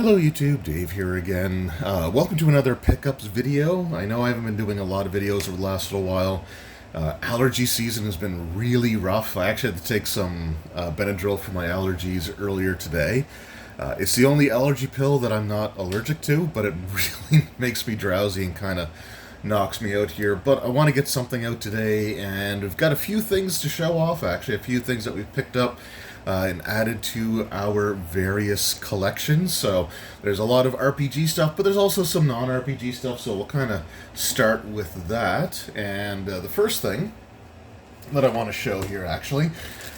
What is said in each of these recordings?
Hello YouTube, Dave here again. Welcome to another pickups video. I know I haven't been doing a lot of videos over the last little while. Allergy season has been really rough. I actually had to take some Benadryl for my allergies earlier today. It's the only allergy pill that I'm not allergic to, but it really makes me drowsy and kind of knocks me out here. But I want to get something out today, and we've got a few things to show off, actually. A few things that we've picked up and added to our various collections. So there's a lot of RPG stuff, but there's also some non-RPG stuff, so we'll kind of start with that. And the first thing that I want to show here, actually,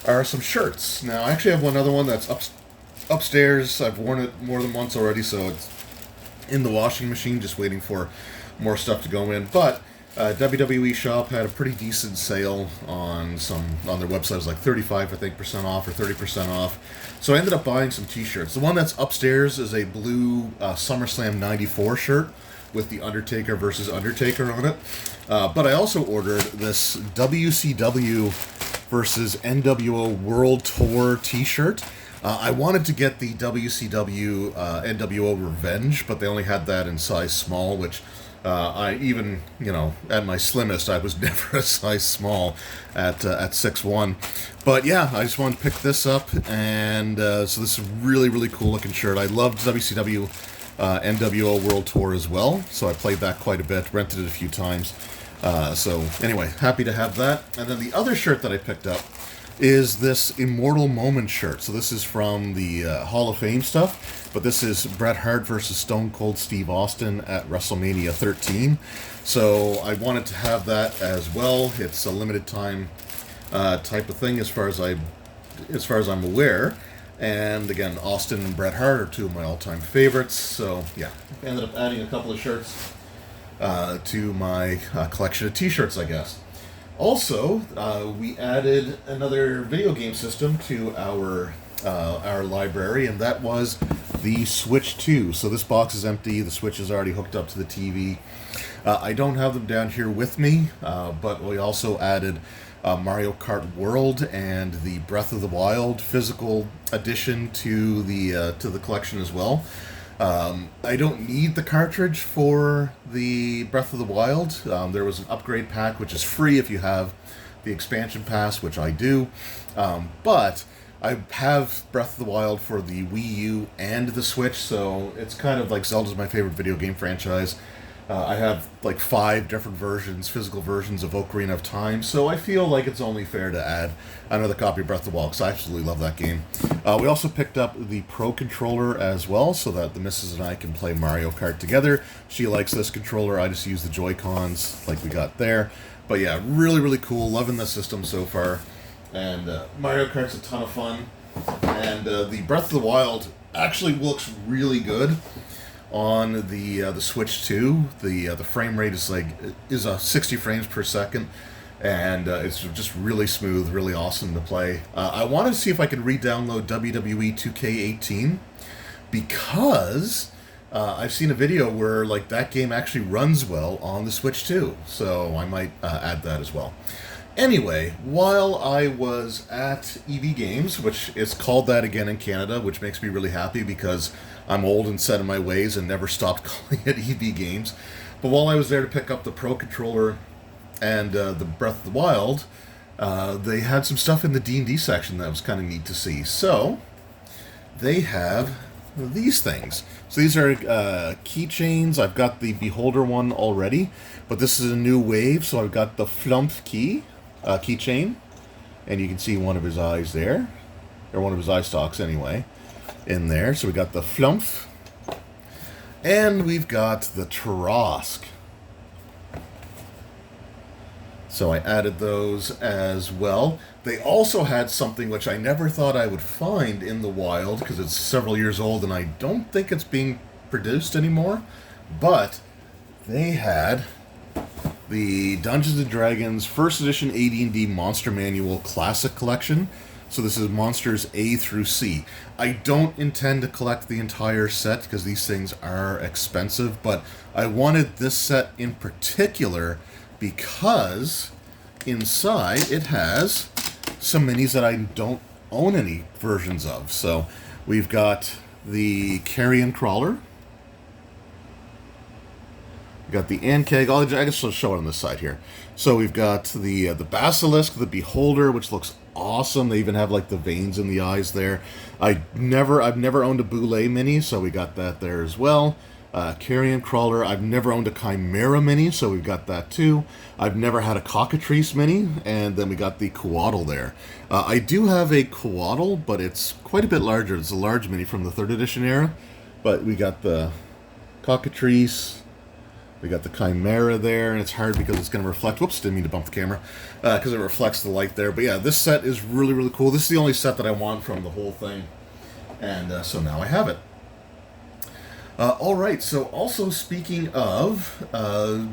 are some shirts. Now, I actually have one other one that's upstairs. I've worn it more than once already, so it's in the washing machine, just waiting for more stuff to go in. But WWE Shop had a pretty decent sale on their website. It was like 35, I think, percent off or 30% off. So I ended up buying some t-shirts. The one that's upstairs is a blue SummerSlam 94 shirt with the Undertaker versus Undertaker on it. But I also ordered this WCW versus NWO World Tour t-shirt. I wanted to get the WCW NWO Revenge, but they only had that in size small, which I even, at my slimmest, I was never a size small at 6'1". But yeah, I just wanted to pick this up, and so this is a really, really cool looking shirt. I loved WCW NWO World Tour as well, so I played that quite a bit, rented it a few times. So anyway, happy to have that. And then the other shirt that I picked up is this Immortal Moment shirt. So this is from the Hall of Fame stuff, but this is Bret Hart versus Stone Cold Steve Austin at WrestleMania 13. So I wanted to have that as well. It's a limited time type of thing as far as I'm aware. And again, Austin and Bret Hart are two of my all-time favorites. So yeah, I ended up adding a couple of shirts to my collection of t-shirts, I guess. Also, we added another video game system to our library, and that was the Switch 2. So this box is empty. The Switch is already hooked up to the TV. I don't have them down here with me, but we also added Mario Kart World and the Breath of the Wild physical edition to the collection as well. I don't need the cartridge for the Breath of the Wild. There was an upgrade pack, which is free if you have the expansion pass, which I do. But I have Breath of the Wild for the Wii U and the Switch, so it's kind of like Zelda's my favorite video game franchise. I have like 5 different versions, physical versions of Ocarina of Time, so I feel like it's only fair to add another copy of Breath of the Wild, because I absolutely love that game. We also picked up the Pro Controller as well, so that the missus and I can play Mario Kart together. She likes this controller, I just use the Joy-Cons like we got there. But yeah, really, really cool, loving the system so far. And Mario Kart's a ton of fun. And the Breath of the Wild actually looks really good on the Switch 2. The frame rate is is 60 frames per second, and it's just really smooth, really awesome to play. I wanted to see if I could re-download WWE 2K18 because I've seen a video where that game actually runs well on the Switch 2, so I might add that as well. Anyway, while I was at EB Games, which is called that again in Canada, which makes me really happy because I'm old and set in my ways and never stopped calling it EB Games. But while I was there to pick up the Pro Controller and the Breath of the Wild, they had some stuff in the D&D section that was kind of neat to see. So, they have these things. So these are keychains. I've got the Beholder one already, but this is a new wave, so I've got the Flumph keychain, and you can see one of his eyes there, or one of his eye stalks anyway, in there. So we got the Flumph, and we've got the Tarrasque. So I added those as well. They also had something which I never thought I would find in the wild, because it's several years old and I don't think it's being produced anymore, but they had the Dungeons & Dragons First Edition AD&D Monster Manual Classic Collection. So this is monsters A through C. I don't intend to collect the entire set because these things are expensive, but I wanted this set in particular because inside it has some minis that I don't own any versions of. So we've got the Carrion Crawler. We got the Ankeg. I guess I'll show it on this side here. So we've got the Basilisk, the Beholder, which looks awesome. They even have like the veins in the eyes there. I've never owned a Boule mini, so we got that there as well. Carrion Crawler. I've never owned a Chimera mini, so we've got that too. I've never had a Cockatrice mini, and then we got the Coatl there. I do have a Coatl, but it's quite a bit larger. It's a large mini from the 3rd edition era, but we got the Cockatrice. We got the Chimera there, and it's hard because it's going to reflect. Whoops, didn't mean to bump the camera. Because it reflects the light there. But yeah, this set is really, really cool. This is the only set that I want from the whole thing. And so now I have it. Alright, so also speaking of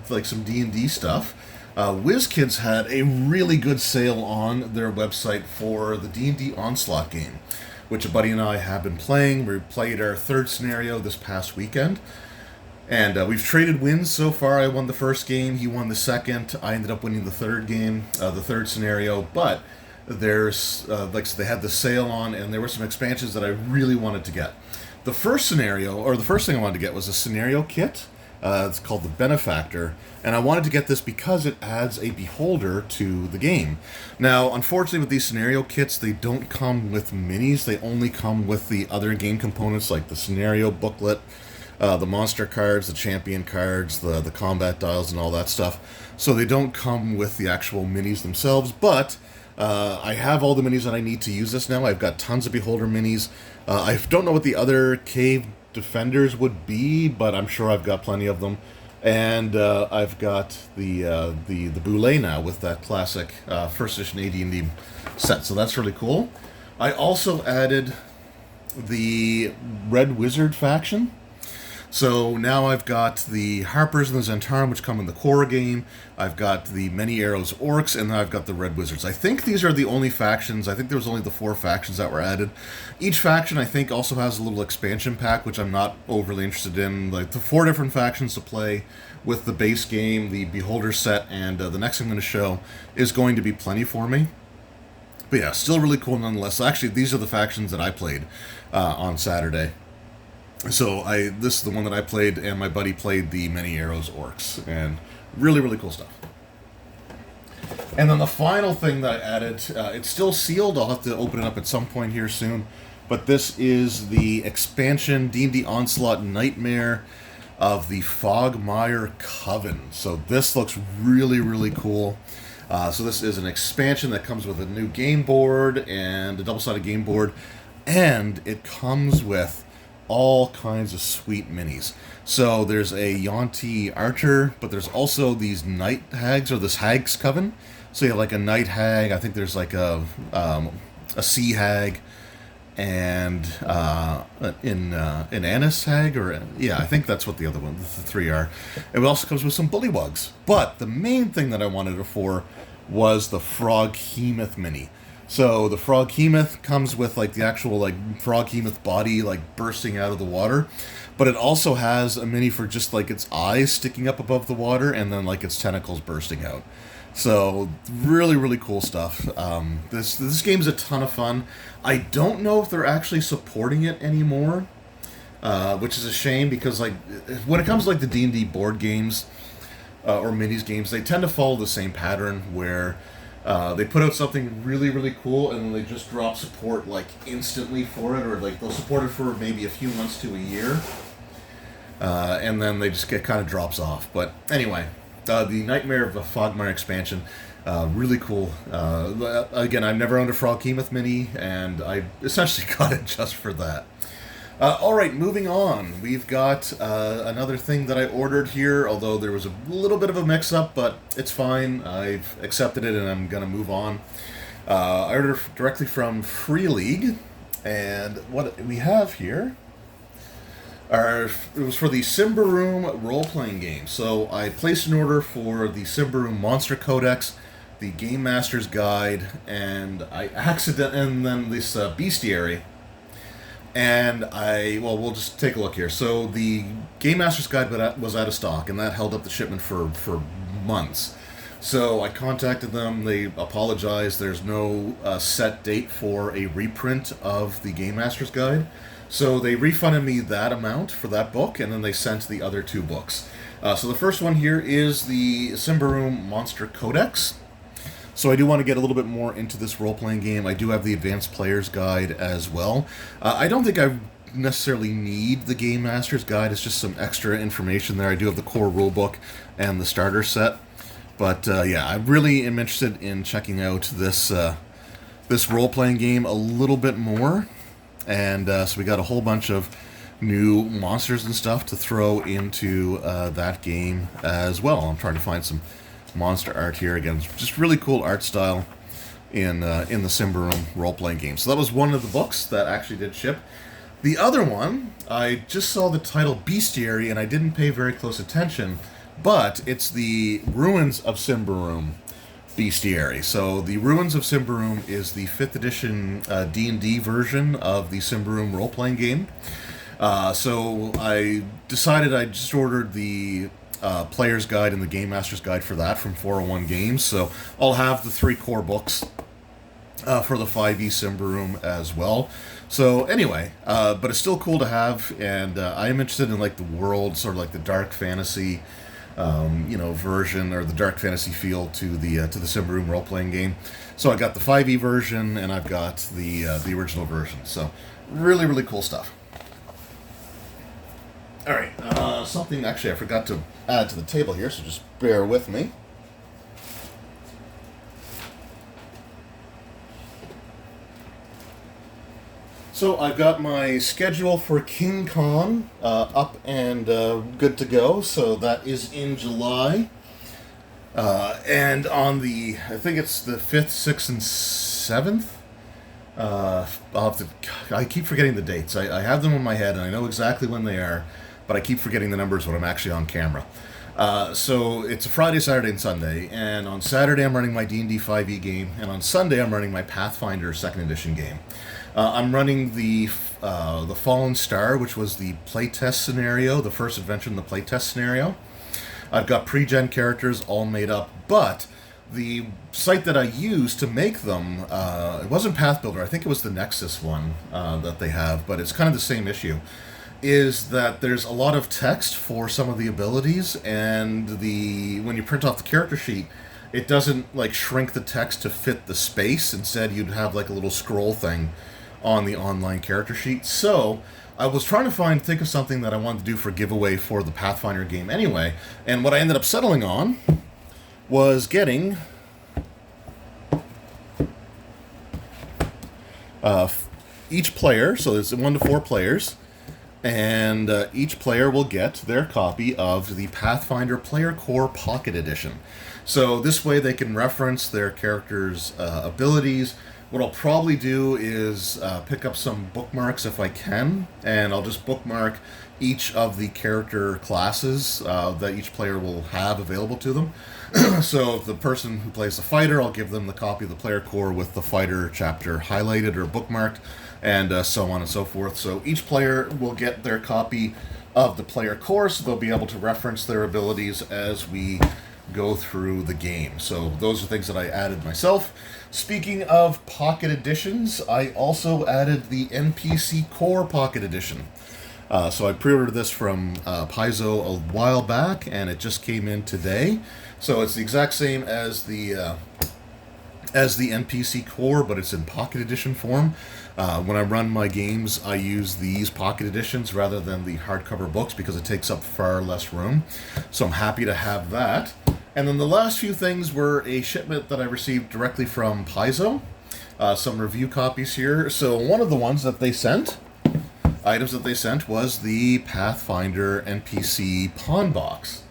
like some D&D stuff, WizKids had a really good sale on their website for the D&D Onslaught game, which a buddy and I have been playing. We played our 3rd scenario this past weekend. And we've traded wins so far. I won the first game, he won the second. I ended up winning the 3rd game, the 3rd scenario. But there's, like so they had the sale on, and there were some expansions that I really wanted to get. The first scenario, or the first thing I wanted to get was a scenario kit. It's called the Benefactor. And I wanted to get this because it adds a beholder to the game. Now, unfortunately with these scenario kits, they don't come with minis. They only come with the other game components like the scenario booklet, the monster cards, the champion cards, the combat dials, and all that stuff. So they don't come with the actual minis themselves, but I have all the minis that I need to use this now. I've got tons of Beholder minis. I don't know what the other Cave Defenders would be, but I'm sure I've got plenty of them. And I've got the Boule now with that classic 1st edition AD&D set, so that's really cool. I also added the Red Wizard faction. So now I've got the Harpers and the Zentarum, which come in the core game. I've got the Many Arrows Orcs, and then I've got the Red Wizards. I think these are the only factions. I think there was only the 4 factions that were added. Each faction, I think, also has a little expansion pack, which I'm not overly interested in. Like the 4 different factions to play with the base game, the Beholder set, and the next I'm going to show is going to be plenty for me. But yeah, still really cool nonetheless. Actually, these are the factions that I played on Saturday. So this is the one that I played, and my buddy played the Many Arrows Orcs, and really, really cool stuff. And then the final thing that I added, it's still sealed. I'll have to open it up at some point here soon. But this is the expansion D&D Onslaught Nightmare of the Fogmire Coven. So this looks really, really cool. So this is an expansion that comes with a new game board and a double-sided game board, and it comes with all kinds of sweet minis. So there's a Yuan-ti Archer, but there's also these Night Hags, or this Hag's Coven. So you have like a Night Hag, I think there's like a Sea Hag, and an Annis Hag, or yeah, I think that's what the other one, the 3 are. It also comes with some Bullywugs. But the main thing that I wanted it for was the Froghemoth mini. So the Froghemoth comes with like the actual like Froghemoth body like bursting out of the water, but it also has a mini for just like its eyes sticking up above the water and then like its tentacles bursting out. So really, really cool stuff. This game's a ton of fun. I don't know if they're actually supporting it anymore, which is a shame because like when it comes to like the D&D board games or minis games, they tend to follow the same pattern where they put out something really, really cool, and then they just drop support like instantly for it, or like they'll support it for maybe a few months to a year, and then they just kind of drops off. But anyway, the Nightmare of the Fogmire expansion, really cool. Again, I've never owned a Froghemoth mini, and I essentially got it just for that. Alright, moving on. We've got another thing that I ordered here, although there was a little bit of a mix-up, but it's fine. I've accepted it, and I'm going to move on. I ordered directly from Free League, and what we have here it was for the Symbaroum role-playing game. So I placed an order for the Symbaroum Monster Codex, the Game Master's Guide, and and then this Bestiary. And we'll just take a look here. So the Game Master's Guide was out of stock, and that held up the shipment for months. So I contacted them. They apologized. There's no set date for a reprint of the Game Master's Guide. So they refunded me that amount for that book, and then they sent the other two books. So the first one here is the Symbaroum Monster Codex. So I do want to get a little bit more into this role-playing game. I do have the Advanced Player's Guide as well. I don't think I necessarily need the Game Master's Guide. It's just some extra information there. I do have the core rulebook and the starter set. But yeah, I really am interested in checking out this this role-playing game a little bit more. And so we got a whole bunch of new monsters and stuff to throw into that game as well. I'm trying to find some monster art here again. It's just really cool art style in the Symbaroum role-playing game. So that was one of the books that actually did ship. The other one, I just saw the title Bestiary, and I didn't pay very close attention, but it's the Ruins of Symbaroum Bestiary. So the Ruins of Symbaroum is the 5th edition D&D version of the Symbaroum role-playing game. So I decided I just ordered the Player's Guide and the Game Master's Guide for that from 401 Games. So I'll have the 3 core books for the 5e Symbaroum as well. So anyway, but it's still cool to have, and I am interested in like the world, sort of like the dark fantasy, version, or the dark fantasy feel to the Symbaroum role playing game. So I got the 5e version, and I've got the original version. So really, really cool stuff. All right, something actually I forgot to add to the table here, so just bear with me. So I've got my schedule for King Con up and good to go. So that is in July. And on the, I think it's the 5th, 6th, and 7th. I'll have to, I keep forgetting the dates. I have them in my head and I know exactly when they are, but I keep forgetting the numbers when I'm actually on camera. So it's a Friday, Saturday, and Sunday. And on Saturday I'm running my D&D 5e game. And on Sunday I'm running my Pathfinder 2nd edition game. I'm running the Fallen Star, which was the playtest scenario, the first adventure in the playtest scenario. I've got pre-gen characters all made up, but the site that I used to make them, it wasn't Pathbuilder, I think it was the Nexus one that they have, but it's kind of the same issue, is that there's a lot of text for some of the abilities, and when you print off the character sheet, it doesn't like shrink the text to fit the space. Instead, you'd have like a little scroll thing on the online character sheet. So I was trying to think of something that I wanted to do for giveaway for the Pathfinder game anyway, and what I ended up settling on was getting each player, so there's 1 to 4 players, and each player will get their copy of the Pathfinder Player Core Pocket Edition. So this way they can reference their character's abilities. What I'll probably do is pick up some bookmarks if I can, and I'll just bookmark each of the character classes that each player will have available to them. So if the person who plays the fighter, I'll give them the copy of the player core with the fighter chapter highlighted or bookmarked, and so on and so forth. So each player will get their copy of the player core, so they'll be able to reference their abilities as we go through the game. So those are things that I added myself. Speaking of pocket editions, I also added the NPC Core Pocket Edition. So I pre-ordered this from Paizo a while back, and it just came in today. So it's the exact same as the NPC Core, but it's in Pocket Edition form. When I run my games, I use these Pocket Editions rather than the hardcover books because it takes up far less room. So I'm happy to have that. And then the last few things were a shipment that I received directly from Paizo. Some review copies here. So one of the ones that they sent, items that they sent, was the Pathfinder NPC Pawn Box.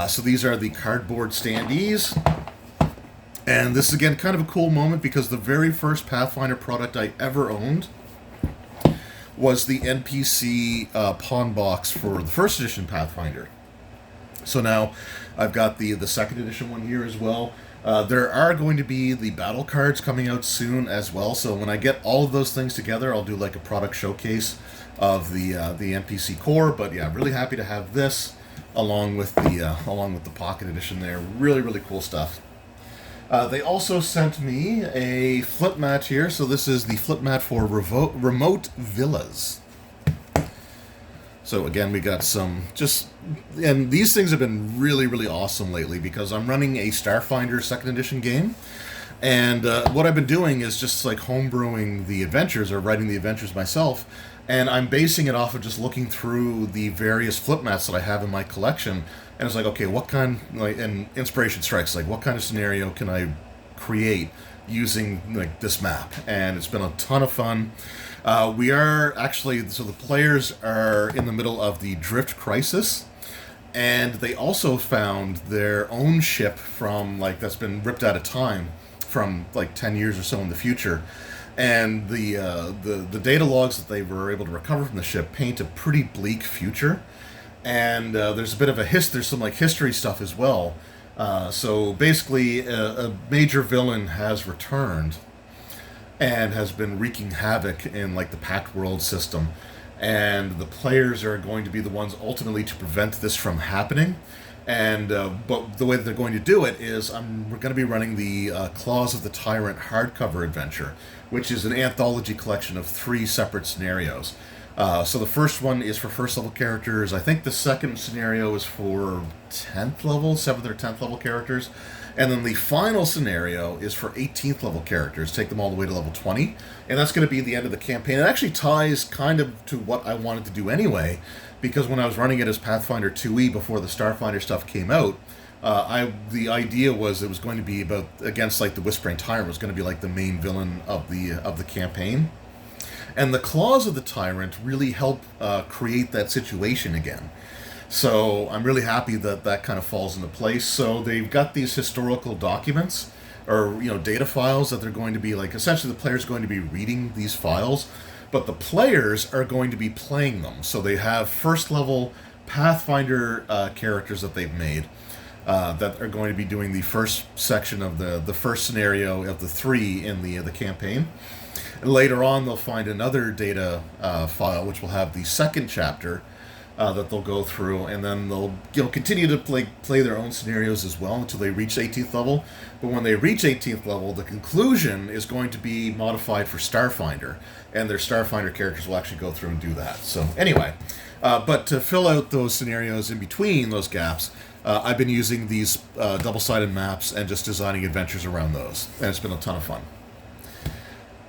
So these are the cardboard standees. And this is, again, kind of a cool moment because the very first Pathfinder product I ever owned was the NPC Pawn Box for the first edition Pathfinder. So now I've got the second edition one here as well. There are going to be the battle cards coming out soon as well. So when I get all of those things together, I'll do like a product showcase of the NPC core. But yeah, I'm really happy to have this. along with the Pocket Edition there. Really, really cool stuff. They also sent me a flip mat here. So this is the flip mat for Remote Villas. So again, we got some and these things have been really, really awesome lately because I'm running a Starfinder 2nd edition game. And what I've been doing is just like homebrewing the adventures or writing the adventures myself. And I'm basing it off of just looking through the various flip mats that I have in my collection. And it's like, okay, what kind, and inspiration strikes, like what kind of scenario can I create using like this map? And it's been a ton of fun. We are actually, so the players are in the middle of the Drift Crisis, and they also found their own ship from, like, that's been ripped out of time from, like, 10 years or so in the future. And the data logs that they were able to recover from the ship paint a pretty bleak future. And there's a bit of there's some, like, history stuff as well. So basically, a major villain has returned and has been wreaking havoc in, like, the Pact World system. And the players are going to be the ones ultimately to prevent this from happening. And but the way that they're going to do it is we're going to be running the Claws of the Tyrant hardcover adventure, which is an anthology collection of 3 separate scenarios. So the first one is for first level characters. I think the second scenario is for 7th or 10th level characters. And then the final scenario is for 18th level characters, take them all the way to level 20. And that's going to be the end of the campaign. It actually ties kind of to what I wanted to do anyway, because when I was running it as Pathfinder 2e before the Starfinder stuff came out, the idea was it was going to be against like the Whispering Tyrant, was going to be like the main villain of the campaign. And the Claws of the Tyrant really help create that situation again. So I'm really happy that that kind of falls into place. So they've got these historical documents or data files that they're going to be like, essentially the player's going to be reading these files, but the players are going to be playing them. So they have first level Pathfinder characters that they've made that are going to be doing the first section of the first scenario of the 3 in the campaign. And later on, they'll find another data file which will have the second chapter that they'll go through, and then they'll continue to play their own scenarios as well until they reach 18th level. But when they reach 18th level, the conclusion is going to be modified for Starfinder, and their Starfinder characters will actually go through and do that. So anyway, but to fill out those scenarios in between those gaps, I've been using these double-sided maps and just designing adventures around those, and it's been a ton of fun.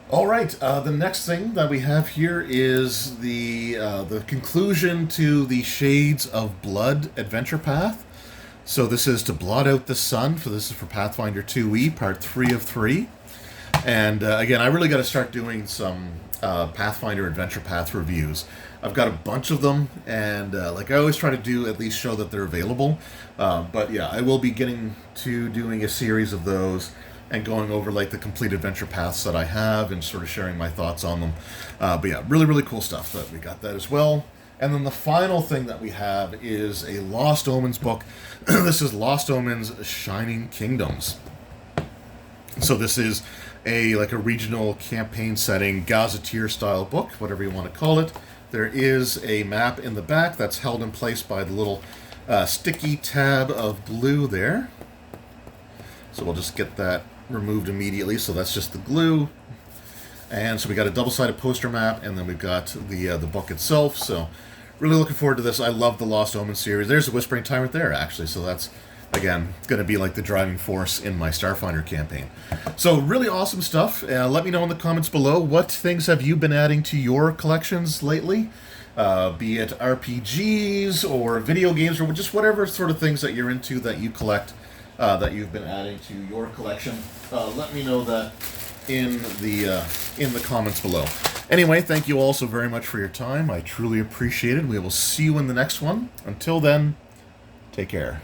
All right, the next thing that we have here is the conclusion to the Shades of Blood adventure path. So this is to blot out the sun. This is for Pathfinder 2e, part 3 of 3. And again, I really got to start doing some Pathfinder adventure path reviews. I've got a bunch of them, and like I always try to do, at least show that they're available. But yeah, I will be getting to doing a series of those and going over like the complete adventure paths that I have and sort of sharing my thoughts on them. But yeah, really, really cool stuff that we got that as well. And then the final thing that we have is a Lost Omens book. This is Lost Omens Shining Kingdoms. So this is a regional campaign setting, Gazetteer style book, whatever you want to call it. There is a map in the back that's held in place by the little sticky tab of glue there. So we'll just get that removed immediately. So that's just the glue. And so we got a double-sided poster map, and then we've got the book itself. So really looking forward to this. I love the Lost Omens series. There's a Whispering Tyrant there, actually. So that's, again, going to be like the driving force in my Starfinder campaign. So really awesome stuff. Let me know in the comments below, what things have you been adding to your collections lately? Be it RPGs or video games or just whatever sort of things that you're into that you collect, that you've been adding to your collection. Let me know that in the comments below. Anyway, thank you all so very much for your time. I truly appreciate it. We will see you in the next one. Until then, take care.